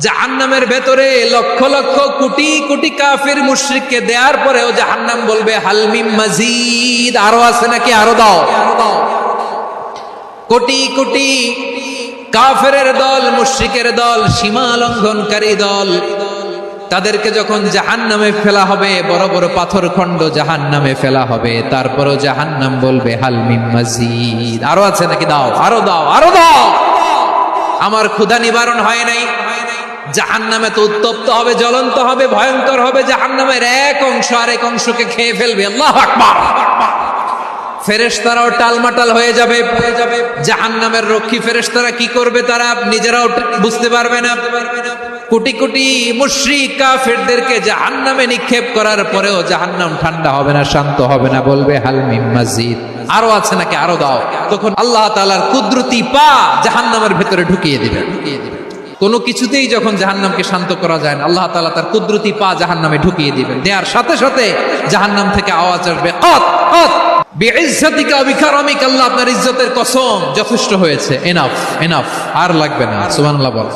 জাহান্নামের ভেতরে লক্ষ লক্ষ কোটি কোটি কাফির মুশরিককে দেওয়ার পরেও জাহান্নাম বলবে হাল মিন মাজিদ, আরো আছে নাকি, আরো দাও। কোটি কোটি কাফেরের দল, মুশরিকের দল, সীমা লঙ্ঘনকারী দল, তাদেরকে যখন জাহান্নামে ফেলা হবে, বড় বড় পাথর খণ্ড জাহান্নামে ফেলা হবে, তারপরও জাহান্নাম বলবে হাল মিন মাজিদ, আরো আছে নাকি, দাও, আরো দাও, আরো দাও। আমার ক্ষুধা নিবারণ হয় নাই। জাহান্নামে তো উত্তপ্ত হবে, জ্বলন্ত হবে, ভয়ঙ্কর হবে। জাহান্নামের এক অংশ আরেক অংশকে খেয়ে ফেলবে। আল্লাহু আকবার। ফেরেশতারাও টালমাটাল হয়ে যাবে। জাহান্নামের রক্ষী ফেরেশতারা কি করবে তারা নিজেরাও বুঝতে পারবে না। কোটি কোটি মুশরিক কাফেরদেরকে জাহান্নামে নিক্ষেপ করার পরেও জাহান্নাম ঠান্ডা হবে না, শান্ত হবে না, বলবে হাল মিন মাজিদ, আরো আছে নাকি, আরো দাও। তখন আল্লাহ তাআলার কুদরতি পা জাহান্নামের ভেতরে ঢুকিয়ে দিবেন। কোনো কিছুতেই যখন জাহান্নামকে শান্ত করা যায় না, আল্লাহ তাআলা তার কুদরতি পা জাহান্নামে ঢুকিয়ে দিবেন। দেওয়ার সাথে সাথে জাহান্নাম থেকে আওয়াজ আসবে, কত কত বিইজ্জাতিকা ওয়া বিকারামিকা, আল্লাহ আপনার ইজ্জতের কসম, যথেষ্ট হয়েছে, এনাফ এনাফ, আর লাগবে না। সুবহানাল্লাহ বল।